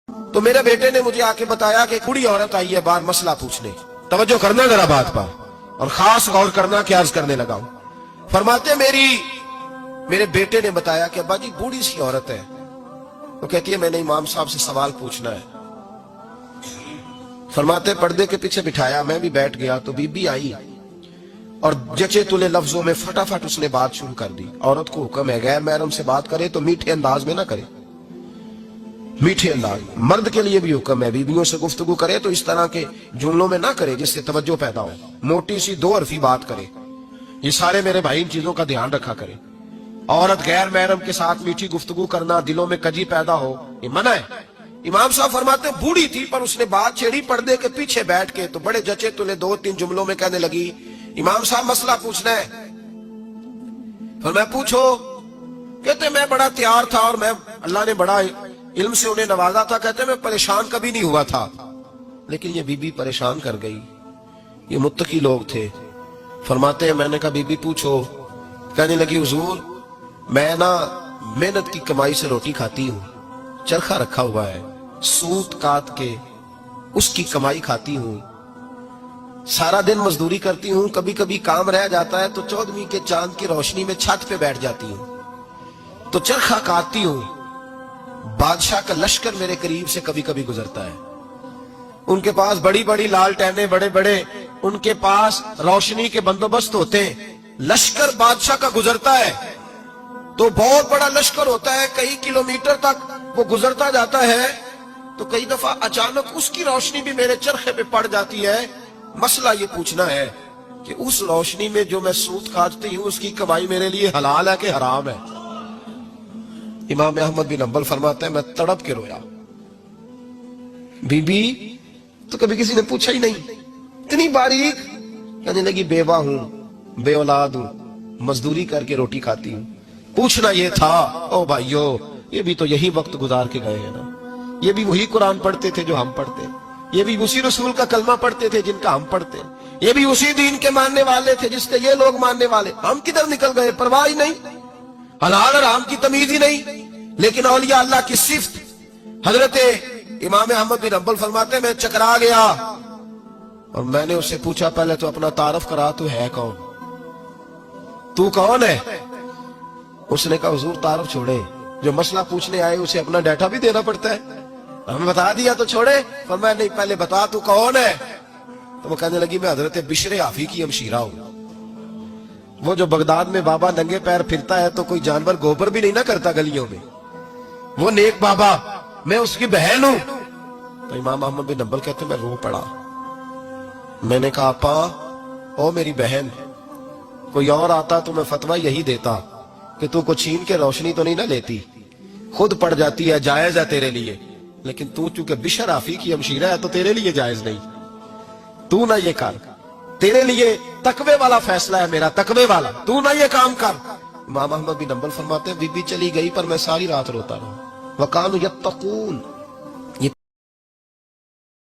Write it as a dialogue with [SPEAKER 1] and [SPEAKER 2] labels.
[SPEAKER 1] تو میرے بیٹے نے مجھے آکے بتایا کہ بوڑھی عورت آئی ہے باہر مسئلہ پوچھنے، توجہ کرنا ذرا بات پر اور خاص غور کرنا کہ عرض کرنے لگا ہوں۔ فرماتے میرے بیٹے نے بتایا کہ ابا جی بوڑھی سی عورت ہے، وہ کہتی ہے میں نے امام صاحب سے سوال پوچھنا ہے۔ فرماتے پردے کے پیچھے بٹھایا، میں بھی بیٹھ گیا تو بی بی آئی اور جچے تلے لفظوں میں فٹافٹ اس نے بات شروع کر دی۔ عورت کو حکم ہے غیر محرم سے بات کرے تو میٹھے انداز میں نہ کرے، میٹھے انداز۔ مرد کے لیے بھی حکم ہے بیویوں سے گفتگو کرے تو اس طرح کے جملوں میں نہ کرے جس سے توجہ پیدا ہو، موٹی سی دو حرفی بات کرے۔ یہ سارے میرے بھائی ان چیزوں کا دھیان رکھا کرے۔ عورت غیر محرم کے ساتھ میٹھی گفتگو کرنا، دلوں میں کجی پیدا ہو، یہ منع ہے۔ امام صاحب فرماتے بوڑھی تھی پر اس نے بات چھیڑی پردے کے پیچھے بیٹھ کے، تو بڑے جچے تلے دو تین جملوں میں کہنے لگی امام صاحب مسئلہ پوچھنا ہے۔ فرمایا پوچھو۔ کہتے میں بڑا تیار تھا اور میں اللہ نے بڑا علم سے انہیں نوازا تھا، کہتے میں پریشان کبھی نہیں ہوا تھا، لیکن یہ بی بی پریشان کر گئی۔ یہ متقی لوگ تھے۔ فرماتے ہیں میں نے کہا بی بی پوچھو۔ کہنے لگی حضور میں نا محنت کی کمائی سے روٹی کھاتی ہوں، چرخہ رکھا ہوا ہے، سوت کاٹ کے اس کی کمائی کھاتی ہوں، سارا دن مزدوری کرتی ہوں، کبھی کبھی کام رہ جاتا ہے تو 14ویں کے چاند کی روشنی میں چھت پہ بیٹھ جاتی ہوں تو چرخہ کاٹتی ہوں۔ بادشاہ کا لشکر میرے قریب سے کبھی کبھی گزرتا ہے، ان کے پاس بڑی بڑی لالٹینیں، بڑے بڑے ان کے پاس روشنی کے بندوبست ہوتے ہیں۔ لشکر بادشاہ کا گزرتا ہے تو بہت بڑا لشکر ہوتا ہے، کئی کلومیٹر تک وہ گزرتا جاتا ہے، تو کئی دفعہ اچانک اس کی روشنی بھی میرے چرخے پہ پڑ جاتی ہے۔ مسئلہ یہ پوچھنا ہے کہ اس روشنی میں جو میں سوت کاٹتی ہوں اس کی کمائی میرے لیے حلال ہے کہ حرام ہے؟ امام احمد بن حنبل فرماتے ہیں میں تڑپ کے رویا۔ بی بی تو کبھی کسی نے پوچھا ہی نہیں، اتنی باریک۔ کہنے لگی بیوہ ہوں، بے اولاد ہوں، مزدوری کر کے روٹی کھاتی ہوں۔ پوچھنا یہ تھا او بھائیو، یہ بھی تو یہی وقت گزار کے گئے ہیں نا، یہ بھی وہی قرآن پڑھتے تھے جو ہم پڑھتے ہیں، یہ بھی اسی رسول کا کلمہ پڑھتے تھے جن کا ہم پڑھتے ہیں، یہ بھی اسی دین کے ماننے والے تھے جس کے یہ لوگ ماننے والے۔ ہم کدھر نکل گئے؟ پرواہ ہی نہیں، حلال اور حرام کی تمیز ہی نہیں۔ لیکن اولیاء اللہ کی صفت، حضرت امام احمد بن حنبل فرماتے ہیں میں چکرا گیا اور میں نے اس سے پوچھا پہلے تو اپنا تعارف کرا، تو ہے کون؟ تو کون ہے؟ اس نے کہا حضور تعارف چھوڑے، جو مسئلہ پوچھنے آئے اسے اپنا ڈیٹا بھی دینا پڑتا ہے، ہمیں بتا دیا تو چھوڑے۔ فرمایا نہیں پہلے بتا تو کون ہے؟ تو وہ کہنے لگی میں حضرت بشر حافی کی ہمشیرہ ہوں، وہ جو بغداد میں بابا ننگے پیر پھرتا ہے تو کوئی جانور گوبر بھی نہیں نہ کرتا گلیوں میں، وہ نیک بابا، میں اس کی بہن ہوں۔ تو امام احمد بن حنبل کہتے میں رو پڑا۔ میں نے کہا آپا او میری بہن، کوئی اور آتا تو میں فتویٰ یہی دیتا کہ تو کو چھین کے روشنی تو نہیں نہ لیتی، خود پڑ جاتی ہے، جائز ہے تیرے لیے، لیکن تو چونکہ بشر حافی کی ہمشیرہ ہے تو تیرے لیے جائز نہیں، تو نہ یہ کر، تیرے لیے تقوی والا فیصلہ ہے میرا، تقوی والا، تو نہ یہ کام کر۔ امام احمد بن حنبل فرماتے ہیں بی بی چلی گئی پر میں ساری رات روتا رہا۔ وَقَالُوا يَتَّقُونَ